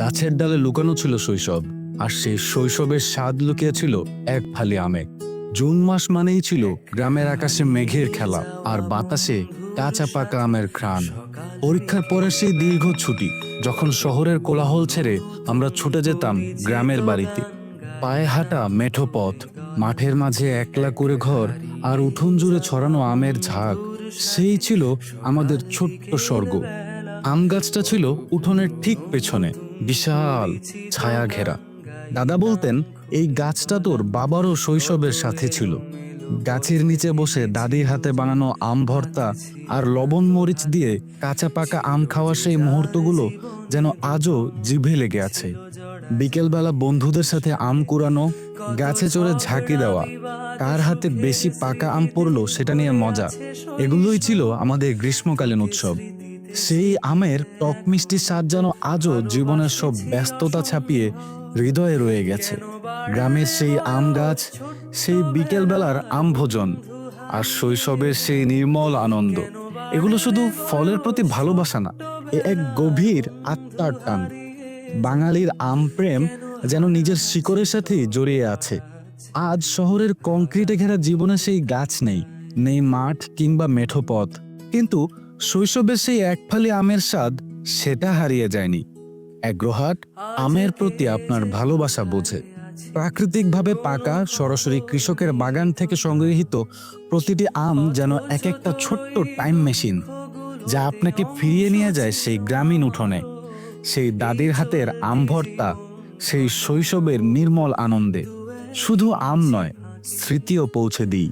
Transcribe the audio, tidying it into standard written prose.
গাছের ডালে লুকানো ছিল শৈশব, আর সেই শৈশবের স্বাদ লুকিয়ে ছিল এক ফালি আমে। জুন মাস মানেই ছিল গ্রামের আকাশে মেঘের খেলা আর বাতাসে কাঁচা পাকা আমের ঘ্রাণ। পরীক্ষার পরের সেই দীর্ঘ ছুটি, যখন শহরের কোলাহল ছেড়ে আমরা ছুটে যেতাম গ্রামের বাড়িতে। পায়ে হাঁটা মেঠো পথ, মাঠের মাঝে একলা করে ঘর, আর উঠোন জুড়ে ছড়ানো আমের ঝাঁক, সেই ছিল আমাদের ছোট্ট স্বর্গ। আম গাছটা ছিল উঠোনের ঠিক পেছনে, বিশাল ছায়া ঘেরা। দাদা বলতেন, এই গাছটা তোর বাবারও শৈশবের সাথে ছিল। গাছের নিচে বসে দাদির হাতে বানানো আম ভর্তা আর লবণ মরিচ দিয়ে কাঁচা পাকা আম খাওয়ার সেই মুহূর্তগুলো যেন আজও জিভে লেগে আছে। বিকেলবেলা বন্ধুদের সাথে আম কুড়ানো, গাছে চড়ে ঝাঁকি দেওয়া, কার হাতে বেশি পাকা আম পড়লো সেটা নিয়ে মজা, এগুলোই ছিল আমাদের গ্রীষ্মকালীন উৎসব। সেই আমের টক মিষ্টি স্বাদ যেন আজও জীবনের সব ব্যস্ততা ছাপিয়ে হৃদয়ে রয়ে গেছে। গ্রামের সেই আম গাছ, সেই বিকেলবেলার আম ভোজন, আর শৈশবের সেই নির্মল আনন্দ, এগুলো শুধু ফলের প্রতি ভালোবাসা না, এক গভীর আত্মার টান। বাঙালির আম প্রেম যেন নিজের শিকড়ের সাথেই জড়িয়ে আছে। আজ শহরের কংক্রিটে ঘেরা জীবনে সেই গাছ নেই, নেই মাঠ কিংবা মেঠো পথ, কিন্তু শৈশবের সেই এক ফালি আমের স্বাদ, সেটা হারিয়ে যায়নি। এগ্রোহাট আমের প্রতি আপনার ভালোবাসা বোঝে। প্রাকৃতিকভাবে পাকা, সরাসরি কৃষকের বাগান থেকে সংগৃহীত প্রতিটি আম যেন এক একটা ছোট্ট টাইম মেশিন, যা আপনাকে ফিরিয়ে নিয়ে যায় সেই গ্রামীণ উঠোনে, সেই দাদির হাতের আম ভর্তা, সেই শৈশবের নির্মল আনন্দে। শুধু আম নয়, স্মৃতিও পৌঁছে দিই।